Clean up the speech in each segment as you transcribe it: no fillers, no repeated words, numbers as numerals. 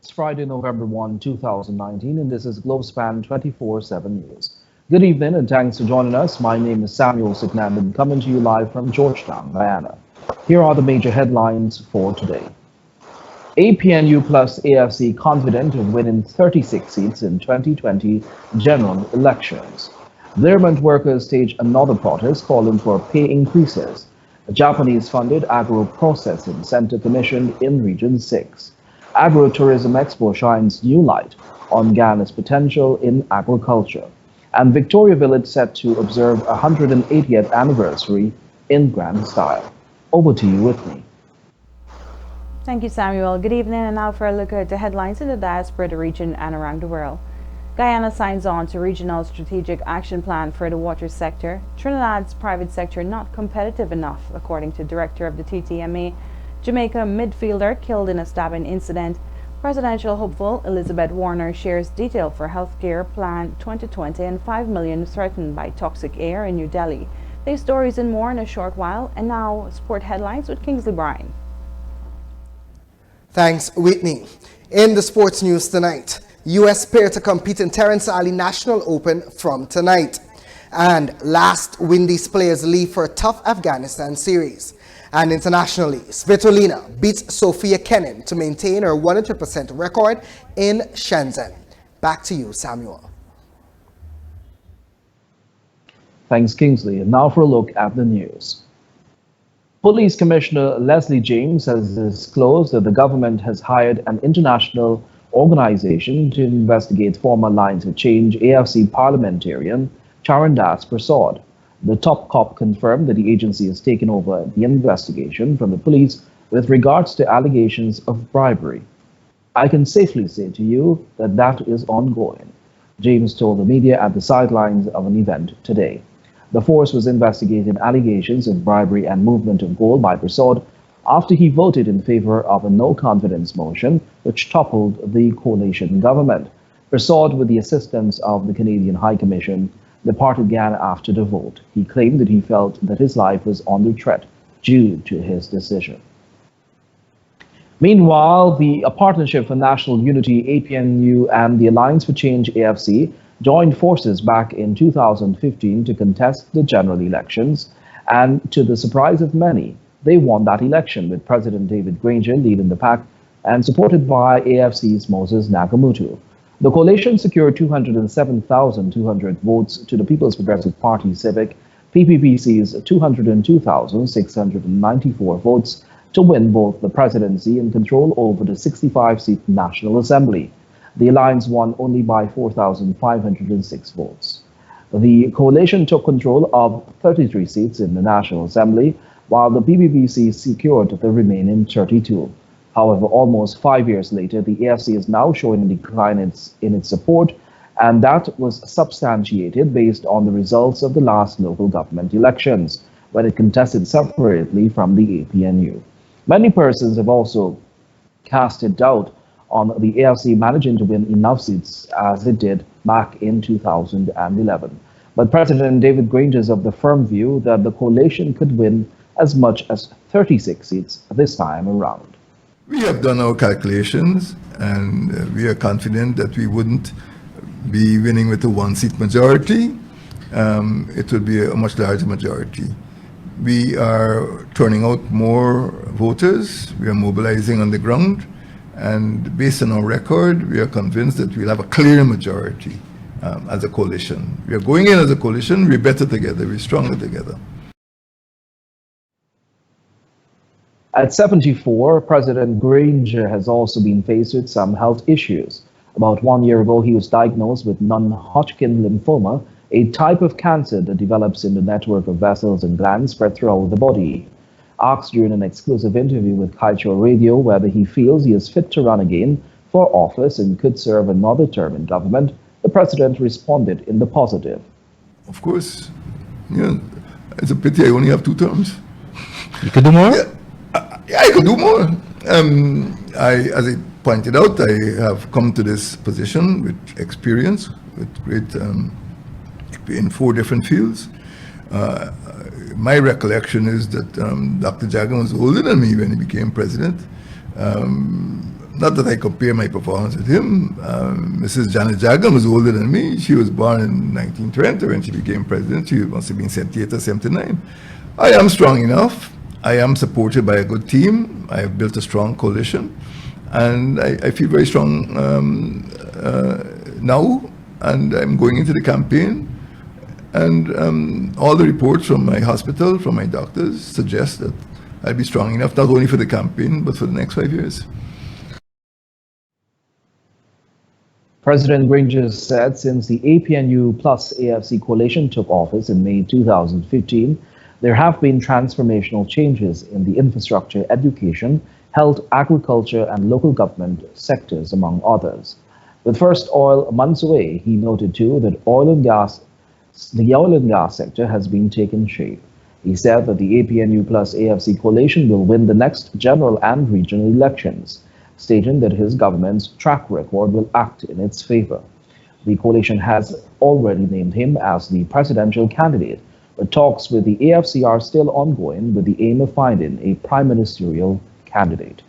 It's Friday, November 1, 2019, and this is Globespan 24x7 News. Good evening, and thanks for joining us. My name is Samuel Siknandon, coming to you live from Georgetown, Guyana. Here are the major headlines for today. APNU plus AFC confident of winning 36 seats in 2020 general elections. Garment workers stage another protest calling for pay increases. A Japanese-funded agro-processing center commissioned in Region 6. Agro-tourism expo shines new light on Ghana's potential in agriculture. And Victoria Village set to observe 180th anniversary in grand style. Over to you, Whitney. Thank you, Samuel. Good evening, and now for a look at the headlines in the diaspora, the region, and around the world. Guyana signs on to Regional Strategic Action Plan for the water sector. Trinidad's private sector not competitive enough, according to Director of the TTMA. Jamaica midfielder killed in a stabbing incident. Presidential hopeful Elizabeth Warner shares detail for Healthcare Plan 2020 and $5 million threatened by toxic air in New Delhi. These stories and more in a short while. And now, sport headlines with Kingsley Bryan. Thanks, Whitney. In the sports news tonight, U.S. pair to compete in Terrence Ali National Open from tonight. And last Windies players leave for a tough Afghanistan series. And internationally, Svitolina beats Sophia Kenin to maintain her 100% record in Shenzhen. Back to you, Samuel. Thanks, Kingsley. And now for a look at the news. Police Commissioner Leslie James has disclosed that the government has hired an international organization to investigate former Lines for Change AFC parliamentarian Charandas Prasad. The top cop confirmed that the agency has taken over the investigation from the police with regards to allegations of bribery. I can safely say to you that that is ongoing, James told the media at the sidelines of an event today. The force was investigating allegations of bribery and movement of gold by Prasad after he voted in favor of a no-confidence motion which toppled the coalition government. Prasad, with the assistance of the Canadian High Commission, departed Ghana after the vote. He claimed that he felt that his life was under threat due to his decision. Meanwhile, the Partnership for National Unity, APNU, and the Alliance for Change, AFC, joined forces back in 2015 to contest the general elections, and to the surprise of many, they won that election with President David Granger leading the pack and supported by AFC's Moses Nagamutu. The coalition secured 207,200 votes to the People's Progressive Party Civic, PPPC's 202,694 votes to win both the presidency and control over the 65-seat National Assembly. The alliance won only by 4,506 votes. The coalition took control of 33 seats in the National Assembly, while the PPPC secured the remaining 32. However, almost 5 years later, the AFC is now showing a decline in its support, and that was substantiated based on the results of the last local government elections, when it contested separately from the APNU. Many persons have also casted doubt on the AFC managing to win enough seats as it did back in 2011. But President David Granger is of the firm view that the coalition could win as much as 36 seats this time around. We have done our calculations, and we are confident that we wouldn't be winning with a one-seat majority. It would be a much larger majority. We are turning out more voters. We are mobilizing on the ground. And based on our record, we are convinced that we'll have a clear majority as a coalition. We are going in as a coalition. We're better together. We're stronger together. At 74, President Granger has also been faced with some health issues. About 1 year ago, he was diagnosed with non-Hodgkin lymphoma, a type of cancer that develops in the network of vessels and glands spread throughout the body. Asked during an exclusive interview with Kaicho Radio whether he feels he is fit to run again for office and could serve another term in government, the president responded in the positive. Of course, yeah, it's a pity I only have 2 terms. You could do more? Yeah, I could do more. As I pointed out, I have come to this position with experience, with great in 4 different fields. My recollection is that Dr. Jagan was older than me when he became president. not that I compare my performance with him. Mrs. Janet Jagan was older than me. She was born in 1920 when she became president. She must have been 78 or 79. I am strong enough. I am supported by a good team. I have built a strong coalition. And I feel very strong now. And I'm going into the campaign. And all the reports from my hospital, from my doctors, suggest that I'll be strong enough, not only for the campaign, but for the next 5 years. President Granger said since the APNU plus AFC coalition took office in May 2015, there have been transformational changes in the infrastructure, education, health, agriculture, and local government sectors, among others. With first oil months away, he noted too that the oil and gas sector has been taking shape. He said that the APNU plus AFC coalition will win the next general and regional elections, stating that his government's track record will act in its favor. The coalition has already named him as the presidential candidate, but talks with the AFC are still ongoing with the aim of finding a prime ministerial candidate.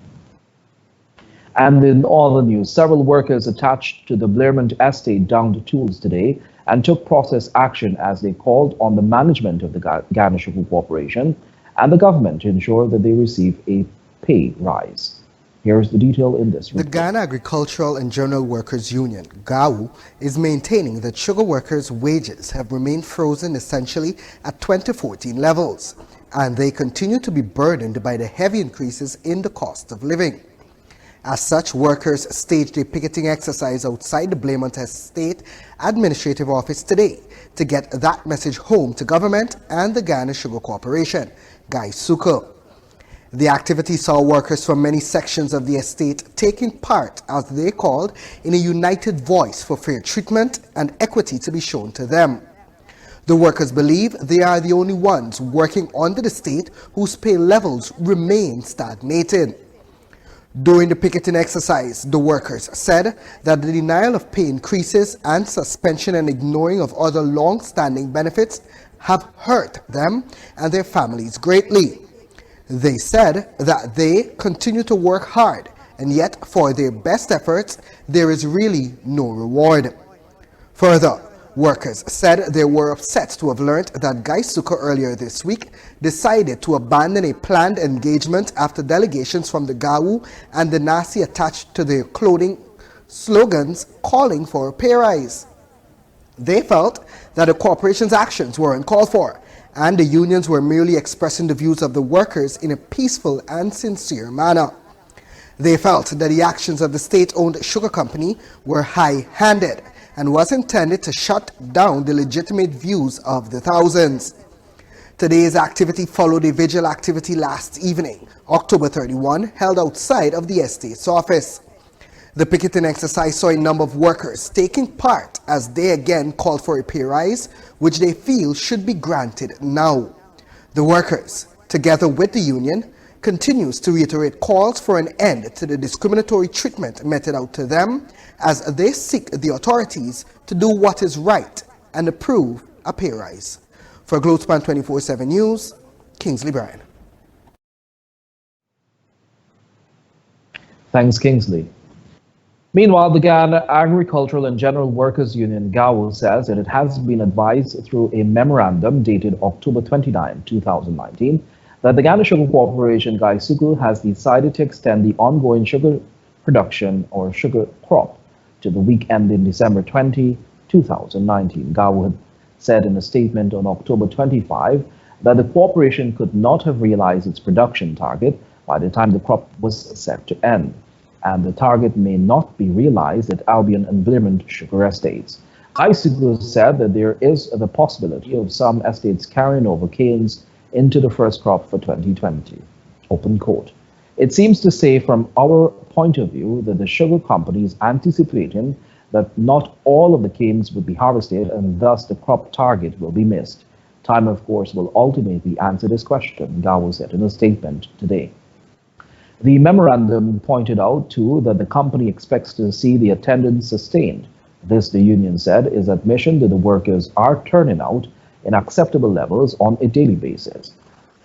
And in other news, several workers attached to the Blairmont estate downed tools today and took process action as they called on the management of the Ghana Sugar Corporation and the government to ensure that they receive a pay rise. Here's the detail in this report. The Ghana Agricultural and General Workers Union, GAWU, is maintaining that sugar workers' wages have remained frozen essentially at 2014 levels, and they continue to be burdened by the heavy increases in the cost of living. As such, workers staged a picketing exercise outside the Blairmont Estate Administrative Office today to get that message home to government and the Ghana Sugar Corporation, GAISUCO. The activity saw workers from many sections of the estate taking part, as they called, in a united voice for fair treatment and equity to be shown to them. The workers believe they are the only ones working under the state whose pay levels remain stagnated. During the picketing exercise, the workers said that the denial of pay increases and suspension and ignoring of other long-standing benefits have hurt them and their families greatly. They said that they continue to work hard, and yet for their best efforts, there is really no reward. Further, workers said they were upset to have learned that GAISUCO earlier this week decided to abandon a planned engagement after delegations from the GAWU and the NASI attached to their clothing slogans calling for a pay rise. They felt that the corporation's actions were uncalled for, and the unions were merely expressing the views of the workers in a peaceful and sincere manner. They felt that the actions of the state-owned sugar company were high-handed and was intended to shut down the legitimate views of the thousands. Today's activity followed a vigil activity last evening, October 31, held outside of the estate's office. The picketing exercise saw a number of workers taking part as they again called for a pay rise, which they feel should be granted now. The workers, together with the union, continues to reiterate calls for an end to the discriminatory treatment meted out to them as they seek the authorities to do what is right and approve a pay rise. For Globespan 24x7 News, Kingsley Bryan. Thanks, Kingsley. Meanwhile, the Ghana Agricultural and General Workers Union, GAWU, says that it has been advised through a memorandum dated October 29, 2019, that the Ghana Sugar Corporation, GAISUCO, has decided to extend the ongoing sugar production or sugar crop to the week ending December 20, 2019. GAWU had said in a statement on October 25 that the corporation could not have realized its production target by the time the crop was set to end, and the target may not be realized at Albion and Blairmont sugar estates. GAISUCO said that there is the possibility of some estates carrying over canes into the first crop for 2020. Open quote. It seems to say from our point of view that the sugar company is anticipating that not all of the canes would be harvested and thus the crop target will be missed. Time, of course, will ultimately answer this question, GAWU said in a statement today. The memorandum pointed out, too, that the company expects to see the attendance sustained. This, the union said, is admission that the workers are turning out in acceptable levels on a daily basis.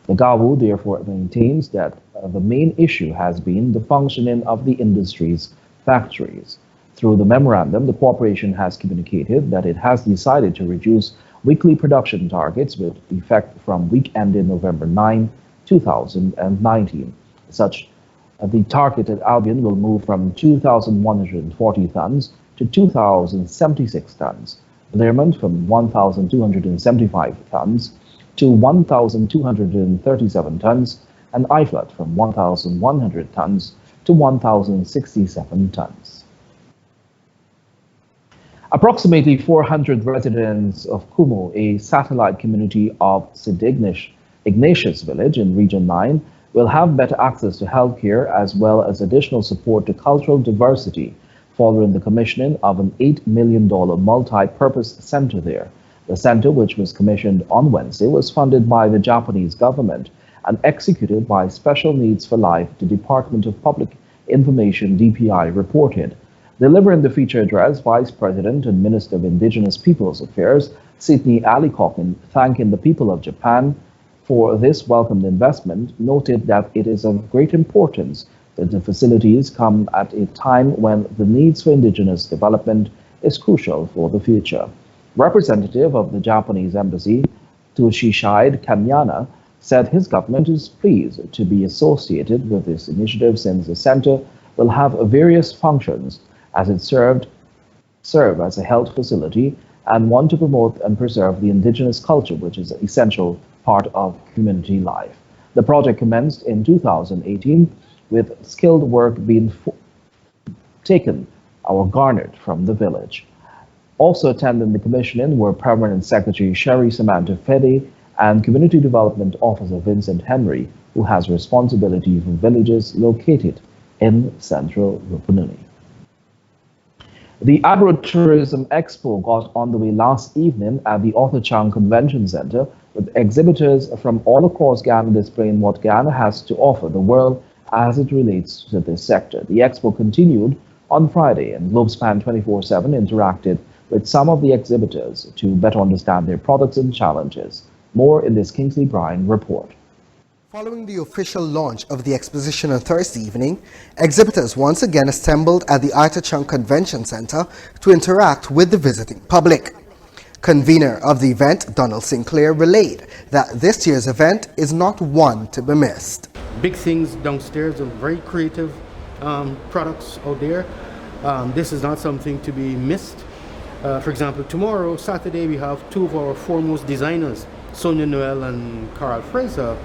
The GAWU therefore maintains that the main issue has been the functioning of the industry's factories. Through the memorandum, the corporation has communicated that it has decided to reduce weekly production targets with effect from week ending November 9, 2019. The targeted Albion will move from 2,140 tons to 2,076 tons, Learmont from 1,275 tons to 1,237 tons, and Iflat from 1,100 tons to 1,067 tons. Approximately 400 residents of Kumo, a satellite community of St. Ignatius Village in Region 9, will have better access to healthcare as well as additional support to cultural diversity following the commissioning of an $8 million multi-purpose center there. The center, which was commissioned on Wednesday, was funded by the Japanese government and executed by Special Needs for Life, the Department of Public Information (DPI) reported. Delivering the feature address, Vice President and Minister of Indigenous Peoples Affairs, Sidney Alicockin, thanking the people of Japan for this welcomed investment, noted that it is of great importance that the facilities come at a time when the needs for indigenous development is crucial for the future. Representative of the Japanese embassy, Toshishide Kanyana, said his government is pleased to be associated with this initiative since the center will have various functions as it serve as a health facility and want to promote and preserve the indigenous culture, which is an essential part of community life. The project commenced in 2018 with skilled work being taken or garnered from the village. Also attending the commissioning were Permanent Secretary Sherry Samantha Fede and Community Development Officer Vincent Henry, who has responsibility for villages located in central Rupununi. The Agro-Tourism Expo got underway last evening at the Arthur Chang Convention Center, with exhibitors from all across Ghana displaying what Ghana has to offer the world as it relates to this sector. The expo continued on Friday, and Globespan 24x7 interacted with some of the exhibitors to better understand their products and challenges. More in this Kingsley Bryan report. Following the official launch of the exposition on Thursday evening, exhibitors once again assembled at the Arthur Chang Convention Center to interact with the visiting public. Convener of the event, Donald Sinclair, relayed that this year's event is not one to be missed. Big things downstairs and very creative products out there. This is not something to be missed. For example, tomorrow, Saturday, we have two of our foremost designers, Sonia Noel and Carl Fraser,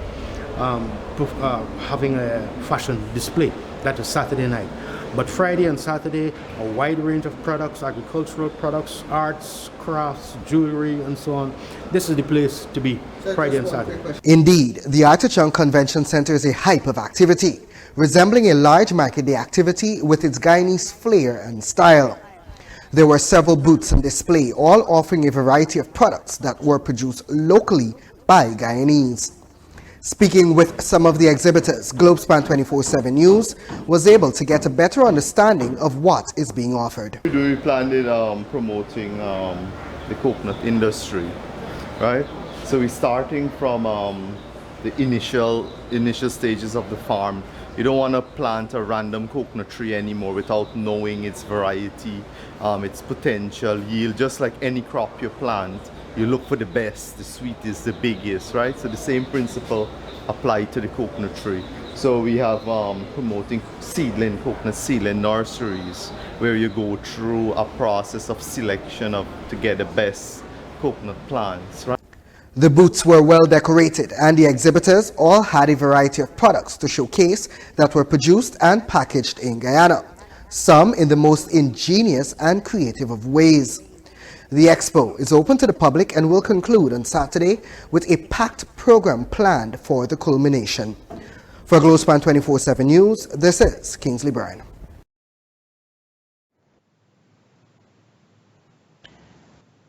having a fashion display. That is Saturday night. But Friday and Saturday, a wide range of products, agricultural products, arts, crafts, jewelry, and so on. This is the place to be, Friday and Saturday. Indeed, the Arthur Chang Convention Center is a hype of activity, resembling a large market day activity with its Guyanese flair and style. There were several booths on display, all offering a variety of products that were produced locally by Guyanese. Speaking with some of the exhibitors, Globespan 24x7 News was able to get a better understanding of what is being offered. We planned on promoting the coconut industry, right? So we're starting from the initial stages of the farm. You don't want to plant a random coconut tree anymore without knowing its variety, its potential yield. Just like any crop you plant, you look for the best, the sweetest, the biggest, right? So the same principle applied to the coconut tree. So we have promoting coconut seedling nurseries, where you go through a process of selection to get the best coconut plants, right? The booths were well decorated, and the exhibitors all had a variety of products to showcase that were produced and packaged in Guyana, some in the most ingenious and creative of ways. The expo is open to the public and will conclude on Saturday with a packed program planned for the culmination. For Globespan 24x7 News, this is Kingsley Bryan.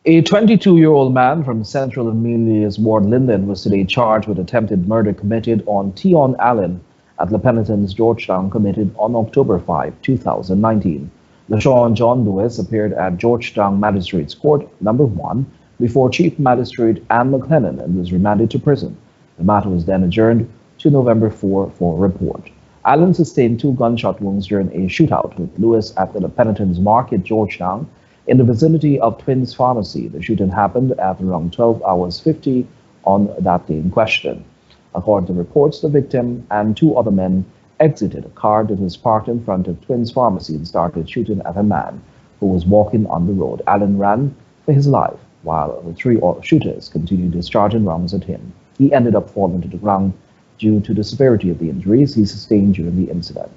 A 22-year-old man from Central Amelia's Ward Linden was today charged with attempted murder committed on Tion Allen at La Penitence, Georgetown, committed on October 5, 2019. LaShawn John Lewis appeared at Georgetown Magistrates Court No. 1 before Chief Magistrate Anne McLennan and was remanded to prison. The matter was then adjourned to November 4 for report. Allen sustained 2 gunshot wounds during a shootout with Lewis at the Penitent's Market, Georgetown, in the vicinity of Twins Pharmacy. The shooting happened at around 12 hours 50 on that day in question. According to reports, the victim and 2 other men exited a car that was parked in front of Twins Pharmacy and started shooting at a man who was walking on the road. Allen ran for his life while the 3 shooters continued discharging rounds at him. He ended up falling to the ground due to the severity of the injuries he sustained during the incident.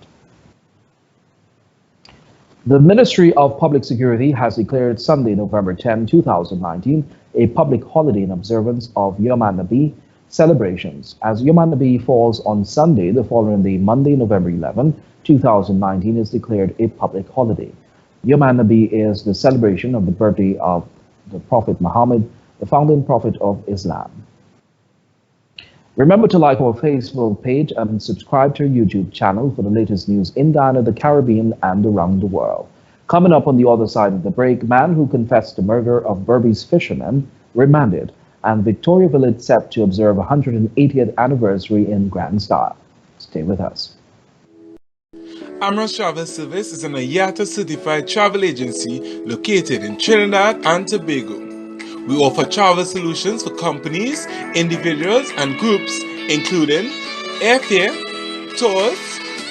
The Ministry of Public Security has declared Sunday, November 10, 2019, a public holiday in observance of Yom Nabi celebrations. As Yom Nabi falls on Sunday, the following day, Monday, November 11, 2019, is declared a public holiday. Yom Nabi is the celebration of the birthday of the Prophet Muhammad, the founding prophet of Islam. Remember to like our Facebook page and subscribe to our YouTube channel for the latest news in Ghana, the Caribbean, and around the world. Coming up on the other side of the break, man who confessed the murder of Berbice fisherman remanded, and Victoria Village set to observe 180th anniversary in grand style. Stay with us. Amros Travel Service is an IATA certified travel agency located in Trinidad and Tobago. We offer travel solutions for companies, individuals, and groups, including airfare, tours,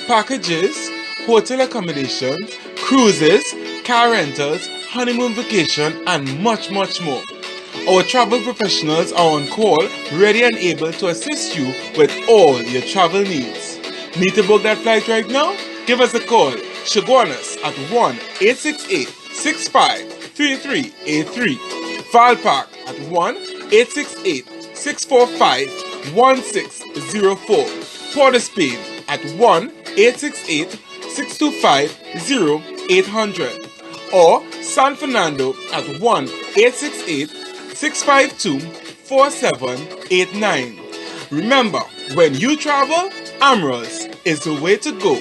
packages, hotel accommodations, cruises, car rentals, honeymoon vacation, and much, much more. Our travel professionals are on call, ready and able to assist you with all your travel needs. Need to book that flight right now? Give us a call. Shaguanas at 1-868-653383. Valpark at 1-868-645-1604. Port of Spain at 1-868-625-0800. Or San Fernando at 1-868-652-4789. Remember, when you travel, Amros is the way to go.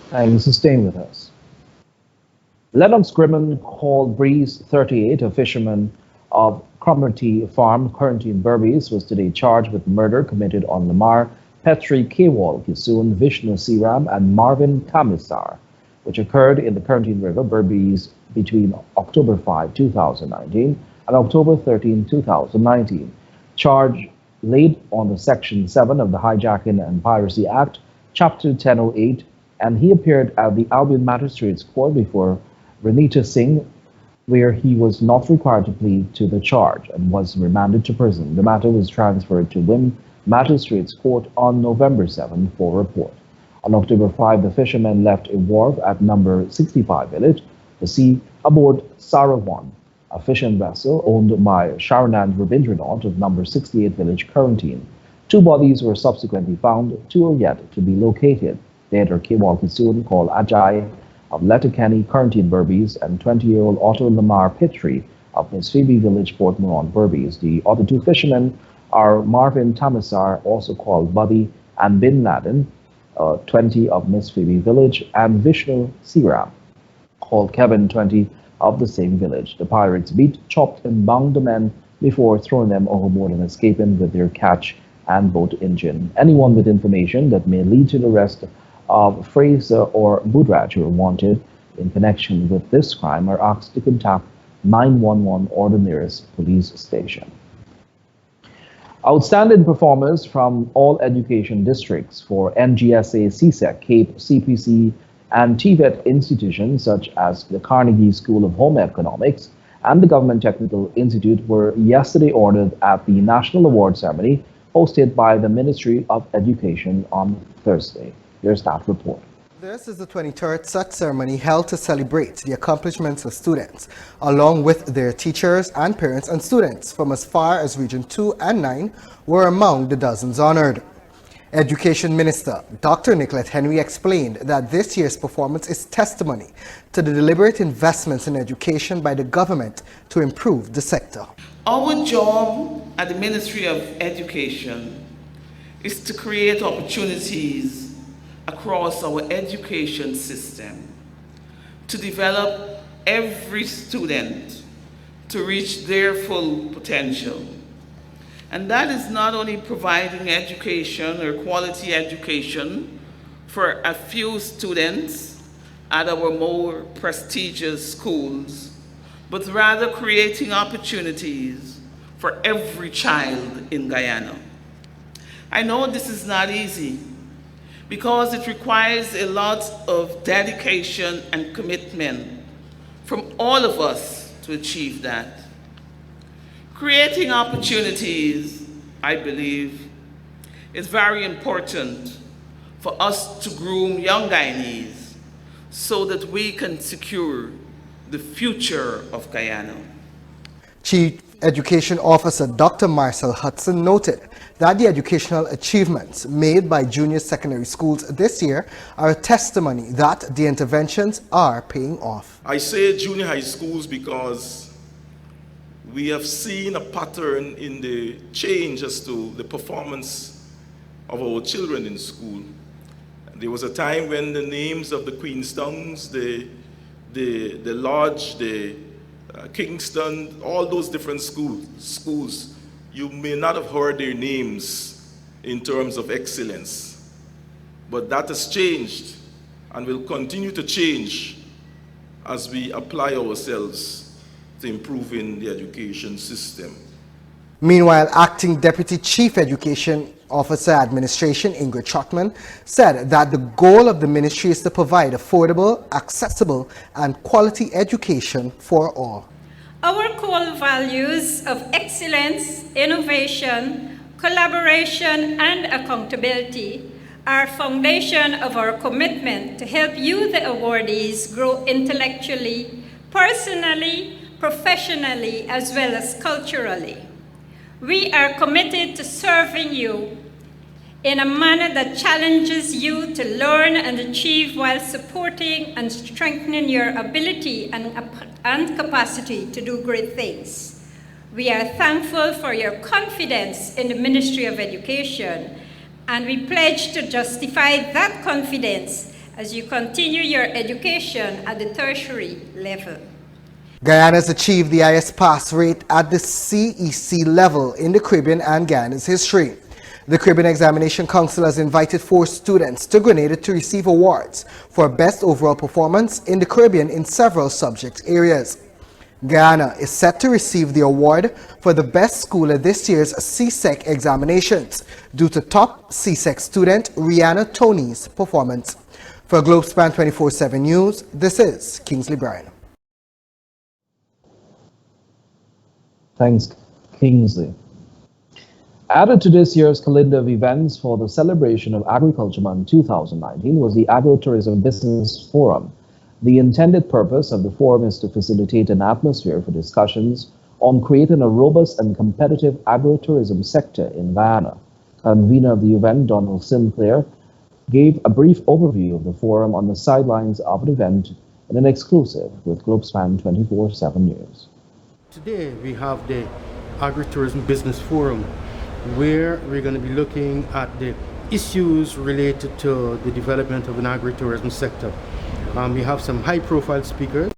Thanks for staying with us. Lennox Grimman called Breeze 38, a fisherman of Cromarty Farm, currently in Berbice, was today charged with murder committed on Lamar, Petri, Kewal, Kisoon, Vishnu Siram, and Marvin Kamisar, which occurred in the Currentine River, Berbice, between October 5, 2019 and October 13, 2019. Charge laid on the Section 7 of the Hijacking and Piracy Act, Chapter 1008, and he appeared at the Albion Magistrates Court before Renita Singh, where he was not required to plead to the charge and was remanded to prison. The matter was transferred to Wim Magistrates Court on November 7 for report. On October 5, the fishermen left a wharf at number 65 Village, the sea, aboard Sarawan, a fishing vessel owned by Sharanand Rabindranath of number 68 Village, Quarantine. 2 bodies were subsequently found, 2 are yet to be located. Dead are Kewal Kisoon, called Ajay, of Letterkenny, Quarantine, Berbice, and 20-year-old Otto Lamar Petrie of Miss Phoebe Village, Port Moran, Berbice. The other 2 fishermen are Marvin Tamisar, also called Buddy, and Bin Laden, 20 of Miss Phoebe Village, and Vishnu Siram, called Kevin, 20 of the same village. The pirates beat, chopped, and bound the men before throwing them overboard and escaping with their catch and boat engine. Anyone with information that may lead to the arrest of Fraser or Budraj who are wanted in connection with this crime are asked to contact 911 or the nearest police station. Outstanding performers from all education districts for NGSA, CSEC, CAPE, CPC, and TVET institutions such as the Carnegie School of Home Economics and the Government Technical Institute were yesterday honored at the National Award Ceremony hosted by the Ministry of Education on Thursday. Here's that report. This is the 23rd such ceremony held to celebrate the accomplishments of students, along with their teachers and parents, and students from as far as Region 2 and 9 were among the dozens honored. Education Minister Dr. Nicolette Henry explained that this year's performance is testimony to the deliberate investments in education by the government to improve the sector. Our job at the Ministry of Education is to create opportunities across our education system to develop every student to reach their full potential. And that is not only providing education or quality education for a few students at our more prestigious schools, but rather creating opportunities for every child in Guyana. I know this is not easy because it requires a lot of dedication and commitment from all of us to achieve that. Creating opportunities, I believe, is very important for us to groom young Guyanese so that we can secure the future of Guyana. Chief Education Officer Dr. Marcel Hudson noted that the educational achievements made by junior secondary schools this year are a testimony that the interventions are paying off. I say junior high schools because we have seen a pattern in the change as to the performance of our children in school. There was a time when the names of the Queenstowns, the Lodge, the Kingston, all those different schools, you may not have heard their names in terms of excellence. But that has changed and will continue to change as we apply ourselves to improving the education system. Meanwhile, Acting Deputy Chief Education Officer Administration Ingrid Trotman said that the goal of the ministry is to provide affordable, accessible, and quality education for all. Our core values of excellence, innovation, collaboration, and accountability are foundation of our commitment to help you, the awardees, grow intellectually, personally, professionally, as well as culturally. We are committed to serving you in a manner that challenges you to learn and achieve while supporting and strengthening your ability and capacity to do great things. We are thankful for your confidence in the Ministry of Education, and we pledge to justify that confidence as you continue your education at the tertiary level. Guyana has achieved the highest pass rate at the CEC level in the Caribbean and Guyana's history. The Caribbean Examination Council has invited 4 students to Grenada to receive awards for best overall performance in the Caribbean in several subject areas. Guyana is set to receive the award for the best school at this year's CSEC examinations due to top CSEC student Rihanna Tony's performance. For Globespan 24x7 News, this is Kingsley Bryan. Thanks, Kingsley. Added to this year's calendar of events for the celebration of Agriculture Month 2019 was the Agritourism Business Forum. The intended purpose of the forum is to facilitate an atmosphere for discussions on creating a robust and competitive agritourism sector in Guyana. Convener of the event, Donald Sinclair, gave a brief overview of the forum on the sidelines of an event in an exclusive with Globespan 24x7 News. Today we have the Agritourism Business Forum, where we're going to be looking at the issues related to the development of an agritourism sector. We have some high-profile speakers.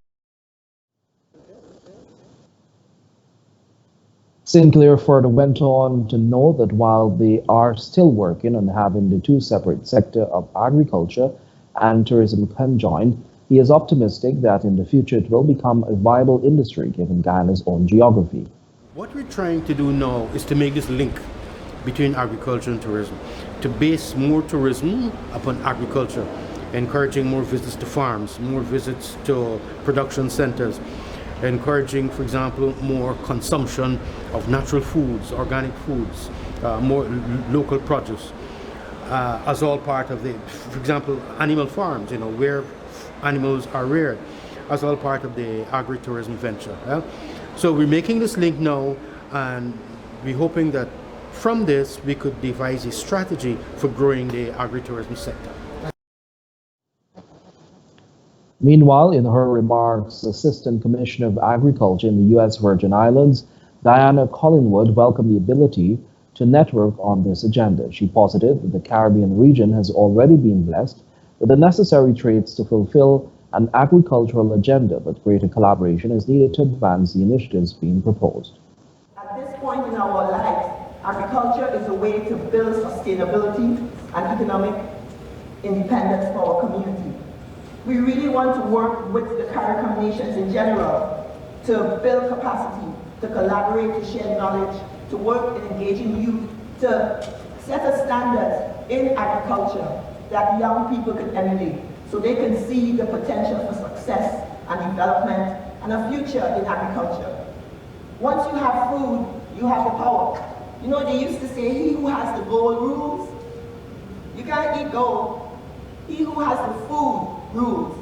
Sinclair further went on to note that while they are still working on having the 2 separate sectors of agriculture and tourism conjoined, he is optimistic that in the future it will become a viable industry given Guyana's own geography. What we're trying to do now is to make this link between agriculture and tourism, to base more tourism upon agriculture, encouraging more visits to farms, more visits to production centers, encouraging, for example, more consumption of natural foods, organic foods, more local produce, as all part of the, for example, animal farms, where animals are reared, as all part of the agritourism venture. Yeah? So we're making this link now, and we're hoping that from this we could devise a strategy for growing the agritourism sector. Meanwhile, in her remarks, Assistant Commissioner of Agriculture in the U.S. Virgin Islands, Diana Collingwood, welcomed the ability to network on this agenda. She posited that the Caribbean region has already been blessed with the necessary traits to fulfill an agricultural agenda, but greater collaboration is needed to advance the initiatives being proposed. At this point in our lives, agriculture is a way to build sustainability and economic independence for our community. We really want to work with the CARICOM nations in general to build capacity, to collaborate, to share knowledge, to work in engaging youth, to set a standard in agriculture that young people can emulate so they can see the potential for success and development and a future in agriculture. Once you have food, you have the power. You know, they used to say, he who has the gold rules. You can't eat gold. He who has the food rules.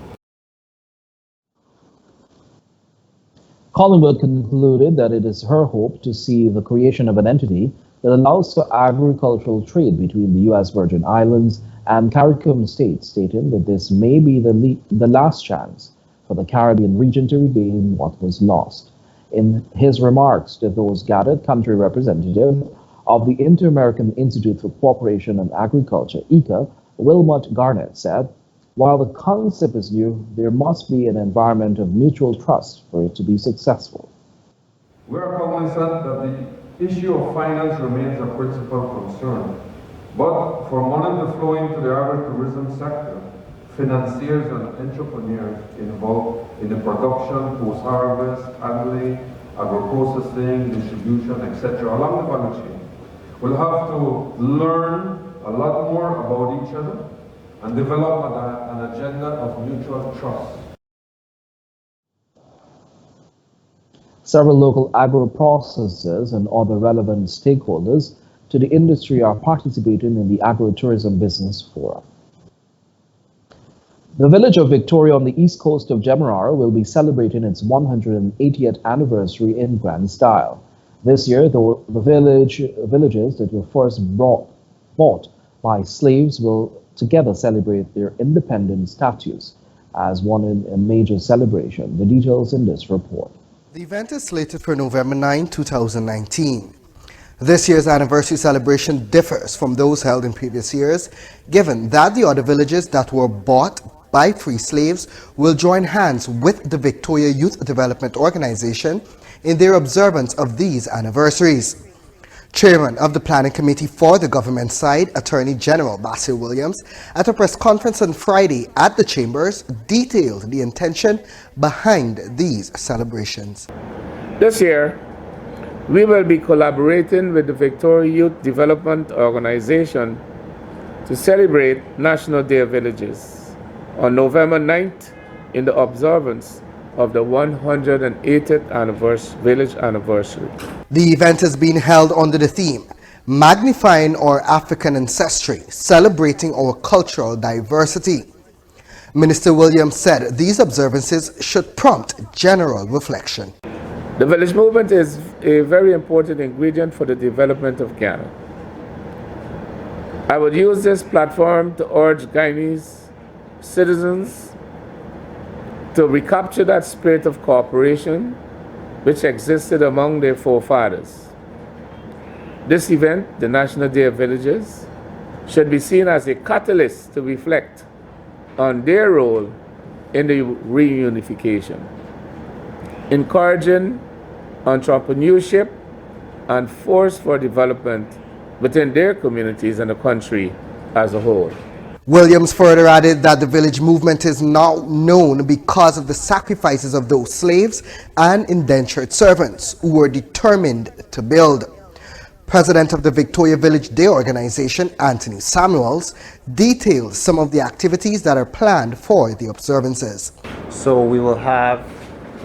Collingwood concluded that it is her hope to see the creation of an entity that allows for agricultural trade between the U.S. Virgin Islands and CARICOM states, stating that this may be the last chance for the Caribbean region to regain what was lost. In his remarks to those gathered, country representative of the Inter-American Institute for Cooperation and Agriculture, ICA, Wilmot Garnett, said, while the concept is new, there must be an environment of mutual trust for it to be successful. We are cognizant that the issue of finance remains a principal concern, but for money to flow into the agritourism sector, financiers and entrepreneurs involved in the production, post-harvest, handling, agro-processing, distribution, etc. along the value chain will have to learn a lot more about each other and develop an agenda of mutual trust. Several local agro-processors and other relevant stakeholders to the industry are participating in the Agro-Tourism Business Forum. The village of Victoria on the east coast of Demerara will be celebrating its 180th anniversary in grand style. This year, the villages that were first bought by slaves will together celebrate their independence status as one in a major celebration. The details in this report. The event is slated for November 9, 2019. This year's anniversary celebration differs from those held in previous years, given that the other villages that were bought by free slaves will join hands with the Victoria Youth Development Organization in their observance of these anniversaries. Chairman of the Planning Committee for the government side, Attorney General Basil Williams, at a press conference on Friday at the Chambers, detailed the intention behind these celebrations. This year, we will be collaborating with the Victoria Youth Development Organization to celebrate National Day of Villages on November 9th in the observance of the 180th village anniversary. The event is being held under the theme, Magnifying Our African Ancestry, Celebrating Our Cultural Diversity. Minister Williams said these observances should prompt general reflection. The village movement is a very important ingredient for the development of Ghana. I would use this platform to urge Guyanese citizens to recapture that spirit of cooperation which existed among their forefathers. This event, the National Day of Villages, should be seen as a catalyst to reflect on their role in the reunification, encouraging entrepreneurship and force for development within their communities and the country as a whole. Williams further added that the village movement is now known because of the sacrifices of those slaves and indentured servants who were determined to build. President of the Victoria Village Day Organization, Anthony Samuels, detailed some of the activities that are planned for the observances. So we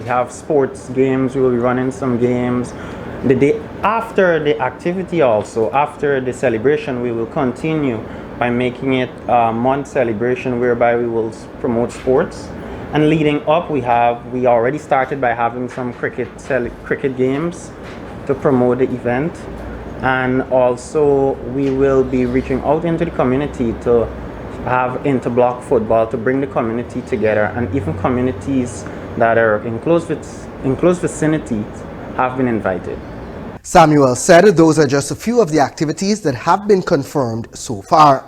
have sports games, we will be running some games. The day after the activity also, after the celebration, we will continue by making it a month celebration whereby we will promote sports. And leading up, we already started by having some cricket games to promote the event. And also we will be reaching out into the community to have inter-block football to bring the community together, and even communities that are in close vicinities have been invited. Samuel said those are just a few of the activities that have been confirmed so far.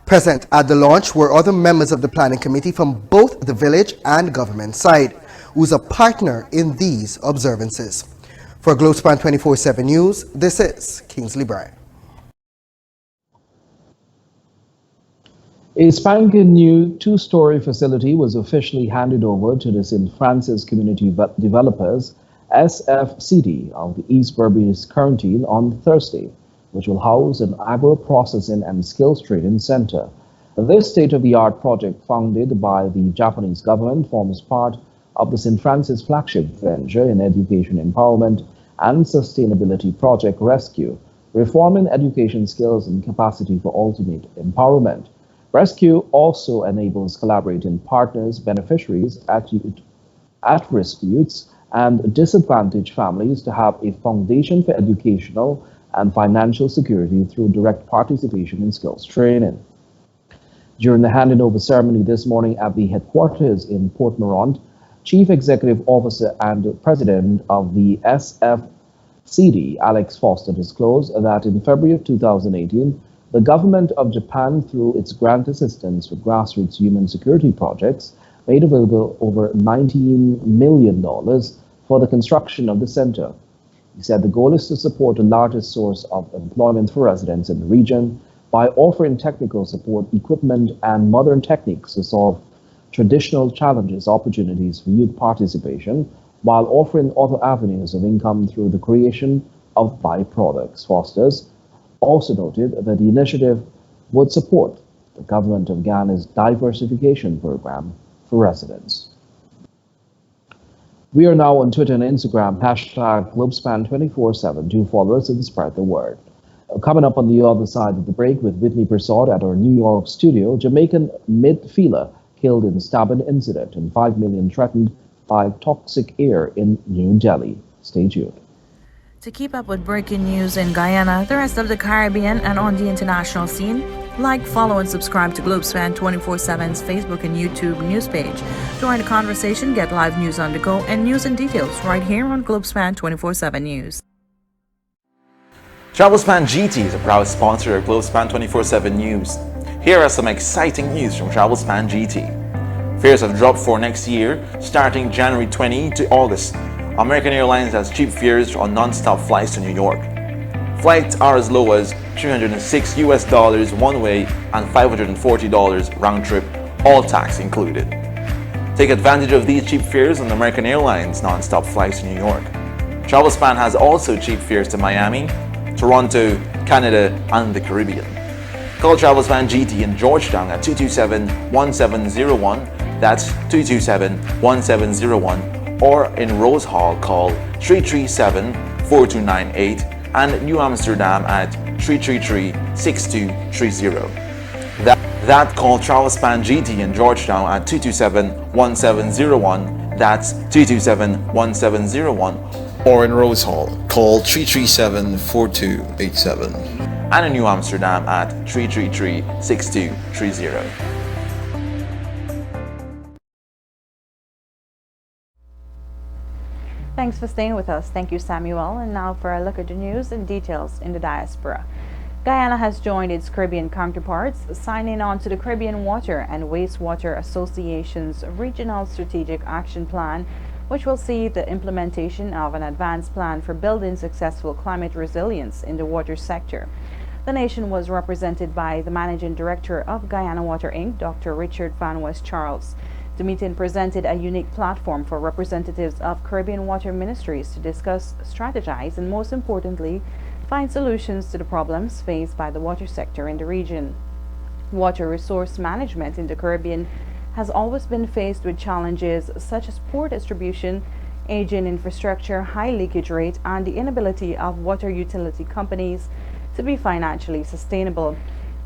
Present at the launch were other members of the planning committee from both the village and government side, who's a partner in these observances. For Globespan 24x7 News, this is Kingsley Bryan. A spanking new two-story facility was officially handed over to the St. Francis Community Developers SFCD of the East Berbice County on Thursday, which will house an agro-processing and skills training center. This state-of-the-art project, founded by the Japanese government, forms part of the St. Francis flagship venture in education empowerment and sustainability project Rescue, reforming education skills and capacity for ultimate empowerment. Rescue also enables collaborating partners, beneficiaries, at-risk youths, and disadvantaged families to have a foundation for educational and financial security through direct participation in skills training. During the handing over ceremony this morning at the headquarters in Port Morant, Chief Executive Officer and President of the SFCD, Alex Foster, disclosed that in February of 2018, the government of Japan, through its grant assistance for grassroots human security projects, made available over $19 million for the construction of the center. He said the goal is to support the largest source of employment for residents in the region by offering technical support, equipment, and modern techniques to solve traditional challenges, opportunities for youth participation, while offering other avenues of income through the creation of byproducts. Foster's also noted that the initiative would support the government of Ghana's diversification program for residents. We are now on Twitter and Instagram, hashtag Globespan 24x7. Do follow us and spread the word. Coming up on the other side of the break with Whitney Persaud at our New York studio, Jamaican midfielder killed in stabbing incident and $5 million threatened by toxic air in New Delhi. Stay tuned. To keep up with breaking news in Guyana, the rest of the Caribbean, and on the international scene, like, follow, and subscribe to Globespan 24x7's Facebook and YouTube news page. Join the conversation, get live news on the go, and news and details right here on Globespan 24x7 News. Globespan GT is a proud sponsor of Globespan 24x7 News. Here are some exciting news from Globespan GT. Fares have dropped for next year, starting January 20 to August. American Airlines has cheap fares on non-stop flights to New York. Flights are as low as $306 one way and $540 round trip, all tax included. Take advantage of these cheap fares on American Airlines non-stop flights to New York. Globespan has also cheap fares to Miami, Toronto, Canada, and the Caribbean. Call Globespan GT in Georgetown at 227-1701, that's 227-1701, or in Rose Hall, call 337-4298, and New Amsterdam at 333-6230. That call Globespan GT in Georgetown at 227-1701, that's 227-1701, or in Rose Hall, call 337-4287, and in New Amsterdam at 333-6230. Thanks for staying with us. Thank you, Samuel. And now for a look at the news and details in the diaspora. Guyana has joined its Caribbean counterparts, signing on to the Caribbean Water and Wastewater Association's Regional Strategic Action Plan, which will see the implementation of an advanced plan for building successful climate resilience in the water sector. The nation was represented by the Managing Director of Guyana Water Inc., Dr. Richard Van West Charles. The meeting presented a unique platform for representatives of Caribbean water ministries to discuss, strategize, and most importantly, find solutions to the problems faced by the water sector in the region. Water resource management in the Caribbean has always been faced with challenges such as poor distribution, aging infrastructure, high leakage rate, and the inability of water utility companies to be financially sustainable.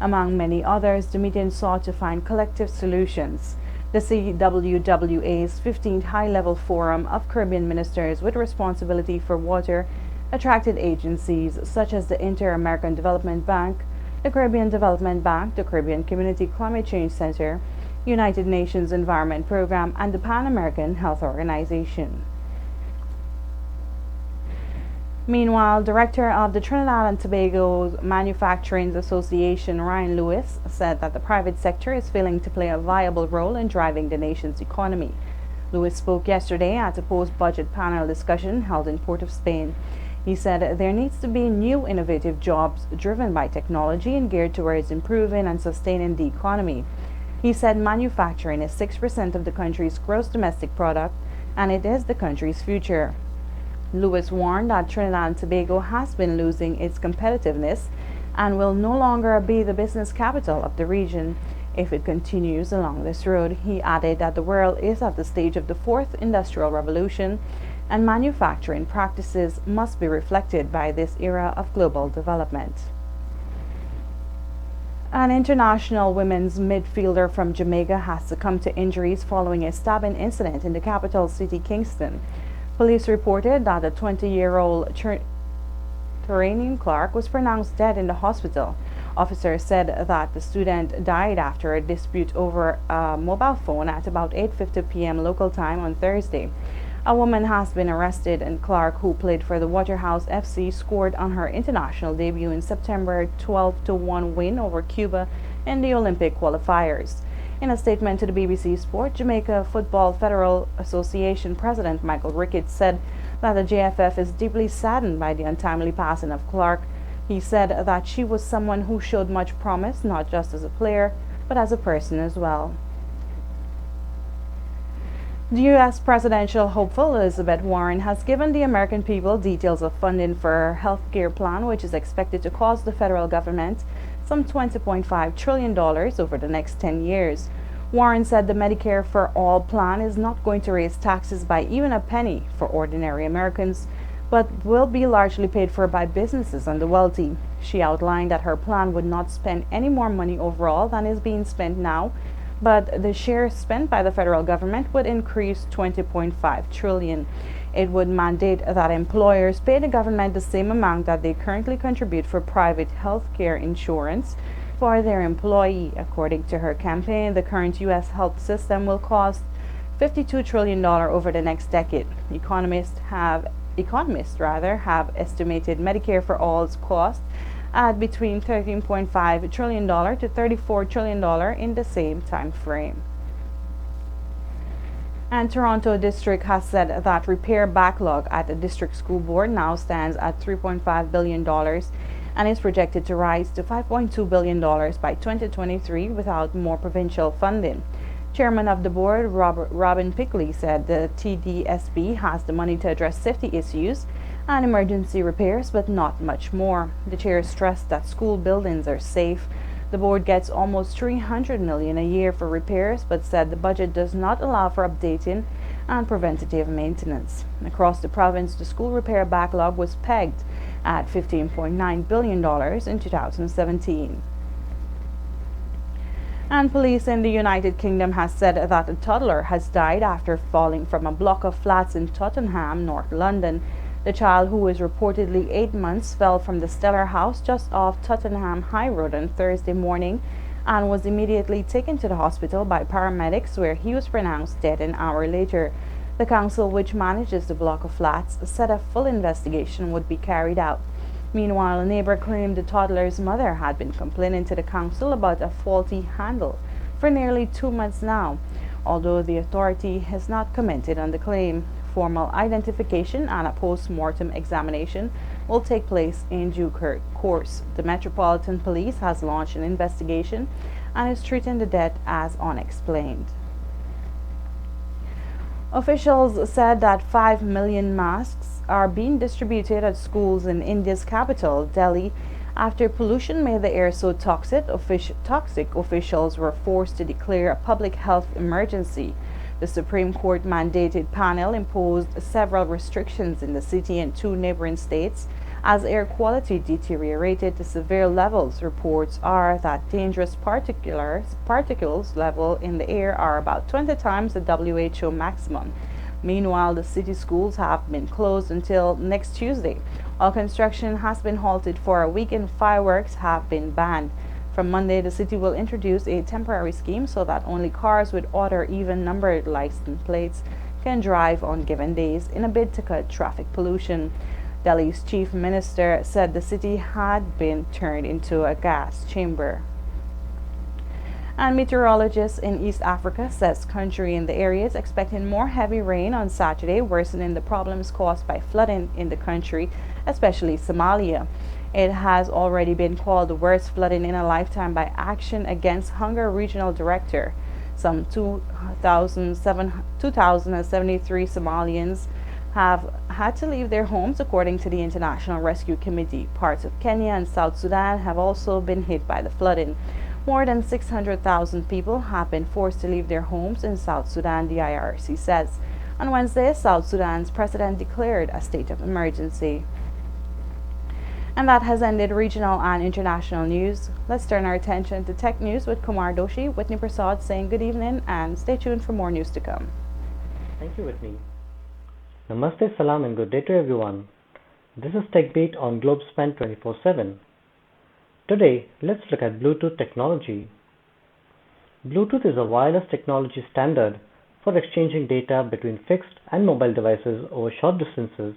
Among many others, the meeting sought to find collective solutions. The CWWA's 15th High-Level Forum of Caribbean Ministers with Responsibility for Water attracted agencies such as the Inter-American Development Bank, the Caribbean Development Bank, the Caribbean Community Climate Change Center, United Nations Environment Program, and the Pan American Health Organization. Meanwhile, Director of the Trinidad and Tobago Manufacturing Association, Ryan Lewis, said that the private sector is failing to play a viable role in driving the nation's economy. Lewis spoke yesterday at a post-budget panel discussion held in Port of Spain. He said there needs to be new innovative jobs driven by technology and geared towards improving and sustaining the economy. He said manufacturing is 6% of the country's gross domestic product and it is the country's future. Lewis warned that Trinidad and Tobago has been losing its competitiveness and will no longer be the business capital of the region if it continues along this road. He added that the world is at the stage of the fourth industrial revolution and manufacturing practices must be reflected by this era of global development. An international women's midfielder from Jamaica has succumbed to injuries following a stabbing incident in the capital city, Kingston. Police reported that a 20-year-old Terranian Clark was pronounced dead in the hospital. Officers said that the student died after a dispute over a mobile phone at about 8:50 p.m. local time on Thursday. A woman has been arrested, and Clark, who played for the Waterhouse FC, scored on her international debut in September 12-1 win over Cuba in the Olympic qualifiers. In a statement to the BBC Sport, Jamaica Football Federal Association President Michael Ricketts said that the JFF is deeply saddened by the untimely passing of Clark. He said that she was someone who showed much promise, not just as a player, but as a person as well. The U.S. presidential hopeful Elizabeth Warren has given the American people details of funding for her health care plan, which is expected to cost the federal government some $20.5 trillion over the next 10 years. Warren said the Medicare for All plan is not going to raise taxes by even a penny for ordinary Americans, but will be largely paid for by businesses and the wealthy. She outlined that her plan would not spend any more money overall than is being spent now, but the share spent by the federal government would increase $20.5 trillion. It would mandate that employers pay the government the same amount that they currently contribute for private health care insurance for their employee. According to her campaign, the current U.S. health system will cost $52 trillion over the next decade. Economists have estimated Medicare for All's cost at between $13.5 trillion to $34 trillion in the same time frame. And Toronto District has said that repair backlog at the District School Board now stands at $3.5 billion and is projected to rise to $5.2 billion by 2023 without more provincial funding. Chairman of the board, Robin Pickley, said the TDSB has the money to address safety issues and emergency repairs, but not much more. The chair stressed that school buildings are safe. The board gets almost $300 million a year for repairs, but said the budget does not allow for updating and preventative maintenance. Across the province, the school repair backlog was pegged at $15.9 billion in 2017. And police in the United Kingdom has said that a toddler has died after falling from a block of flats in Tottenham, North London. The child, who is reportedly 8 months, fell from the Stellar House just off Tottenham High Road on Thursday morning and was immediately taken to the hospital by paramedics, where he was pronounced dead an hour later. The council, which manages the block of flats, said a full investigation would be carried out. Meanwhile, a neighbor claimed the toddler's mother had been complaining to the council about a faulty handle for nearly 2 months now, although the authority has not commented on the claim. Formal identification and a post-mortem examination will take place in due course. The Metropolitan Police has launched an investigation and is treating the death as unexplained. Officials said that 5 million masks are being distributed at schools in India's capital, Delhi, after pollution made the air so toxic. Officials were forced to declare a public health emergency. The Supreme Court mandated panel imposed several restrictions in the city and 2 neighboring states as air quality deteriorated to severe levels. Reports are that dangerous particles level in the air are about 20 times the WHO maximum. Meanwhile, the city schools have been closed until next Tuesday. All construction has been halted for a week and fireworks have been banned. From Monday, the city will introduce a temporary scheme so that only cars with odd or even numbered license plates can drive on given days in a bid to cut traffic pollution. Delhi's chief minister said the city had been turned into a gas chamber. And meteorologists in East Africa says country in the area is expecting more heavy rain on Saturday, worsening the problems caused by flooding in the country, especially Somalia. It has already been called the worst flooding in a lifetime by Action Against Hunger regional director. Some 2,073 Somalians have had to leave their homes, according to the International Rescue Committee. Parts of Kenya and South Sudan have also been hit by the flooding. More than 600,000 people have been forced to leave their homes in South Sudan, the IRC says. On Wednesday, South Sudan's president declared a state of emergency. And that has ended regional and international news. Let's turn our attention to tech news with Kumar Doshi. Whitney Prasad saying good evening and stay tuned for more news to come. Thank you, Whitney. Namaste, salam and good day to everyone. This is TechBeat on Globespan 24x7. Today, let's look at Bluetooth technology. Bluetooth is a wireless technology standard for exchanging data between fixed and mobile devices over short distances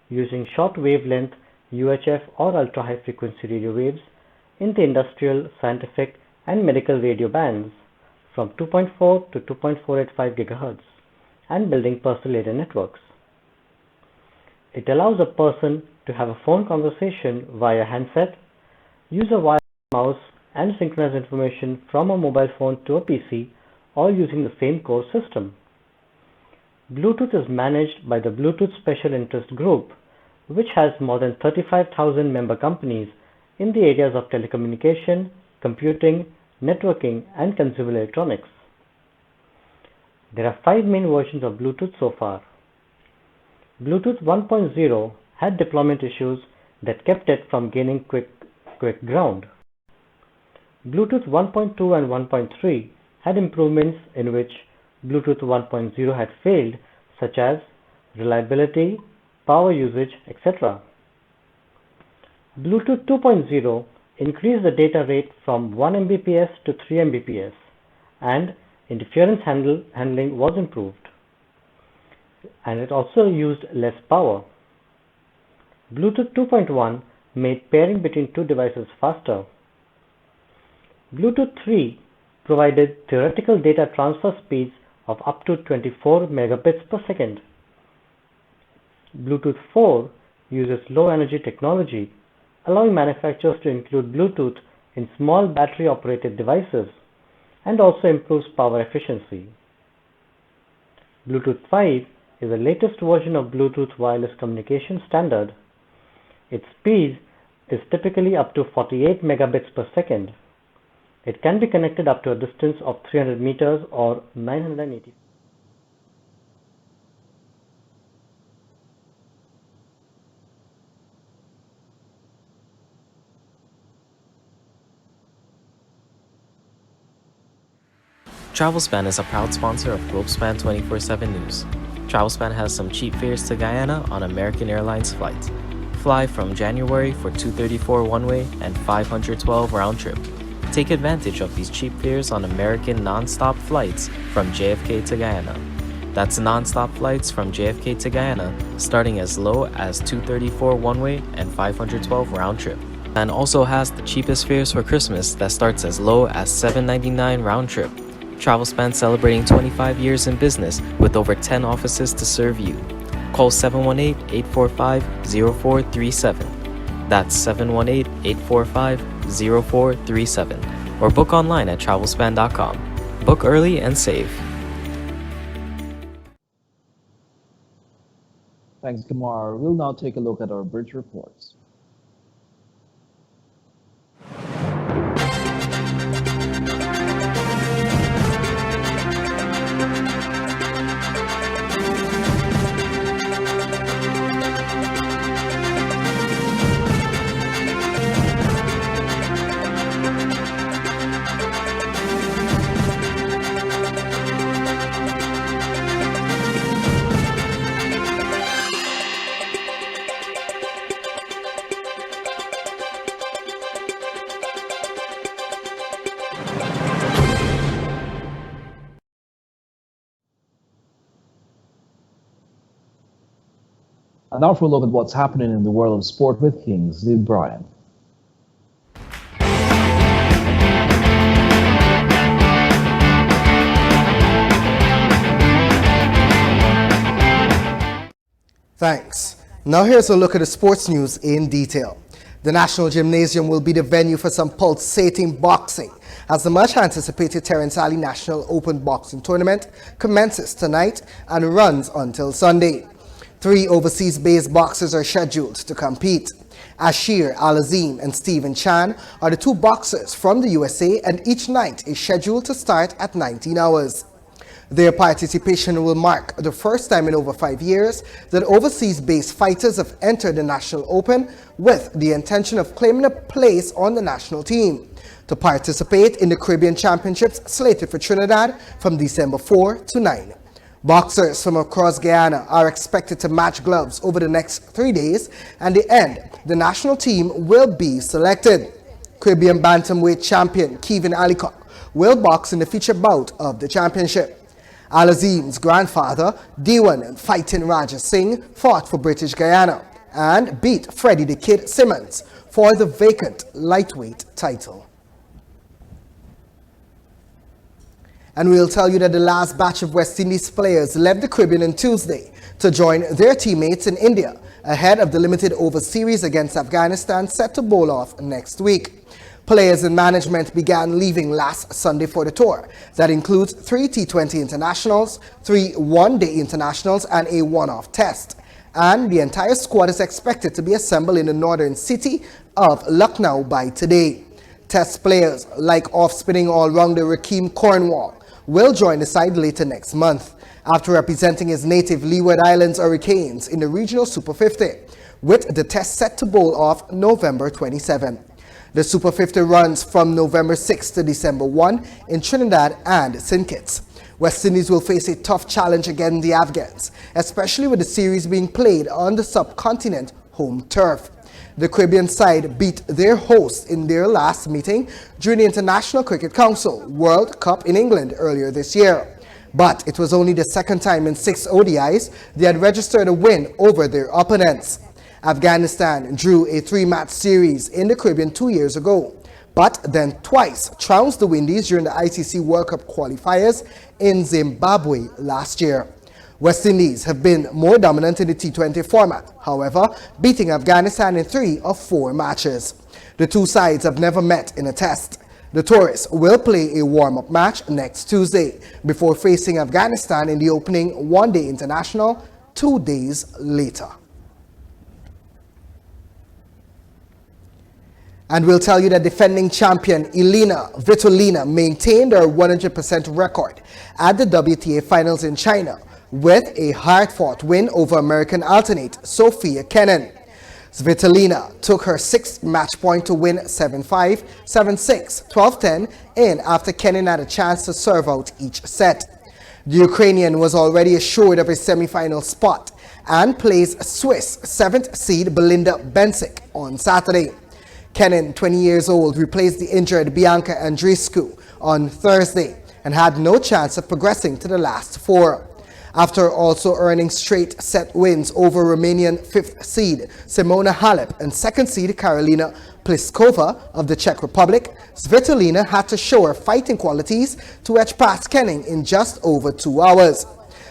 using short wavelength UHF or ultra-high frequency radio waves in the industrial, scientific and medical radio bands from 2.4 to 2.485 GHz and building personal area networks. It allows a person to have a phone conversation via handset, use a wireless mouse and synchronize information from a mobile phone to a PC, all using the same core system. Bluetooth is managed by the Bluetooth Special Interest Group, which has more than 35,000 member companies in the areas of telecommunication, computing, networking, and consumer electronics. There are 5 main versions of Bluetooth so far. Bluetooth 1.0 had deployment issues that kept it from gaining quick ground. Bluetooth 1.2 and 1.3 had improvements in which Bluetooth 1.0 had failed, such as reliability, power usage, etc. Bluetooth 2.0 increased the data rate from 1 Mbps to 3 Mbps, and interference handling was improved. And it also used less power. Bluetooth 2.1 made pairing between two devices faster. Bluetooth 3 provided theoretical data transfer speeds of up to 24 megabits per second. Bluetooth 4 uses low energy technology, allowing manufacturers to include Bluetooth in small battery operated devices, and also improves power efficiency. Bluetooth 5 is the latest version of Bluetooth wireless communication standard. Its speed is typically up to 48 megabits per second. It can be connected up to a distance of 300 meters or 980. Travelspan is a proud sponsor of Globespan 24x7 News. Travelspan has some cheap fares to Guyana on American Airlines flights. Fly from January for $234 one-way and $512 round-trip. Take advantage of these cheap fares on American non-stop flights from JFK to Guyana. That's non-stop flights from JFK to Guyana starting as low as $234 one-way and $512 round-trip. And also has the cheapest fares for Christmas that starts as low as $799 round-trip. Travelspan celebrating 25 years in business with over 10 offices to serve you. Call 718-845-0437. That's 718-845-0437. Or book online at travelspan.com. Book early and save. Thanks, Kumar. We'll now take a look at our bridge reports. And now for a look at what's happening in the world of sport with Kingsley Bryan. Thanks. Now here's a look at the sports news in detail. The National Gymnasium will be the venue for some pulsating boxing as the much anticipated Terence Alley National Open Boxing Tournament commences tonight and runs until Sunday. 3 overseas-based boxers are scheduled to compete. Ashir Al-Azim and Stephen Chan are the 2 boxers from the USA, and each night is scheduled to start at 19 hours. Their participation will mark the first time in over 5 years that overseas-based fighters have entered the National Open with the intention of claiming a place on the national team to participate in the Caribbean Championships slated for Trinidad from December 4 to 9. Boxers from across Guyana are expected to match gloves over the next 3 days, and at the end, the national team will be selected. Caribbean bantamweight champion Kevin Alicock will box in the feature bout of the championship. Al-Azim's grandfather, Dewan Fighting Raja Singh, fought for British Guyana and beat Freddie the Kid Simmons for the vacant lightweight title. And we'll tell you that the last batch of West Indies players left the Caribbean on Tuesday to join their teammates in India ahead of the limited over series against Afghanistan set to bowl off next week. Players and management began leaving last Sunday for the tour. That includes 3 T20 internationals, 3 one-day internationals, and a one-off test. And the entire squad is expected to be assembled in the northern city of Lucknow by today. Test players like off-spinning all-rounder Rakeem Cornwall will join the side later next month after representing his native Leeward Islands Hurricanes in the regional Super 50, with the test set to bowl off November 27. The Super 50 runs from November 6 to December 1 in Trinidad and St. Kitts. West Indies will face a tough challenge against the Afghans, especially with the series being played on the subcontinent home turf. The Caribbean side beat their hosts in their last meeting during the International Cricket Council World Cup in England earlier this year. But it was only the second time in 6 ODIs they had registered a win over their opponents. Afghanistan drew a 3-match series in the Caribbean 2 years ago, but then twice trounced the Windies during the ICC World Cup qualifiers in Zimbabwe last year. West Indies have been more dominant in the T20 format, however, beating Afghanistan in 3 of 4 matches. The 2 sides have never met in a test. The tourists will play a warm-up match next Tuesday before facing Afghanistan in the opening one-day international 2 days later. And we'll tell you that defending champion Elena Svitolina maintained her 100% record at the WTA Finals in China with a hard-fought win over American alternate Sophia Kenin. Svitolina took her 6th match point to win 7-5, 7-6, 12-10 in after Kenin had a chance to serve out each set. The Ukrainian was already assured of a semi-final spot and plays Swiss 7th seed Belinda Bencic on Saturday. Kenin, 20 years old, replaced the injured Bianca Andreescu on Thursday and had no chance of progressing to the last 4. After also earning straight set wins over Romanian 5th seed Simona Halep and 2nd seed Karolina Pliskova of the Czech Republic, Svitolina had to show her fighting qualities to edge past Kenin in just over 2 hours.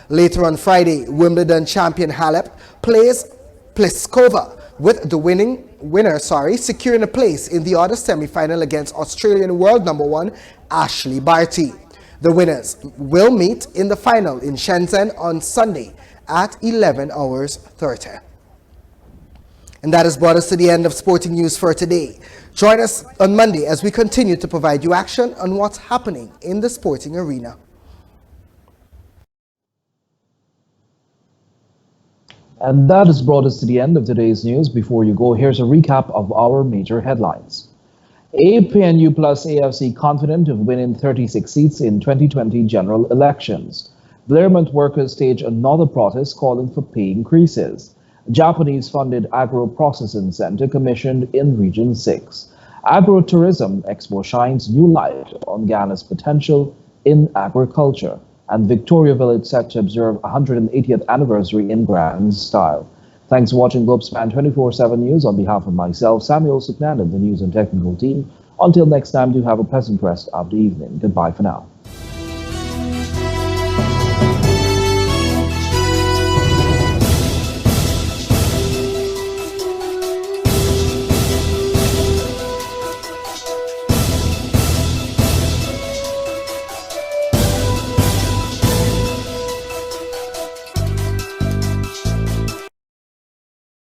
Later on Friday, Wimbledon champion Halep plays Pliskova, with the winner securing a place in the other semi-final against Australian world number 1 Ashley Barty. The winners will meet in the final in Shenzhen on Sunday at 11 hours 30. And that has brought us to the end of sporting news for today. Join us on Monday as we continue to provide you action on what's happening in the sporting arena. And that has brought us to the end of today's news. Before you go, here's a recap of our major headlines. APNU plus AFC confident of winning 36 seats in 2020 general elections. Blairmont workers stage another protest calling for pay increases. Japanese-funded agro-processing center commissioned in Region 6. Agro-tourism expo shines new light on Ghana's potential in agriculture. And Victoria Village set to observe 180th anniversary in grand style. Thanks for watching Globespan 24/7 News. On behalf of myself, Samuel Suknan, and the news and technical team. Until next time, do have a pleasant rest of the evening. Goodbye for now.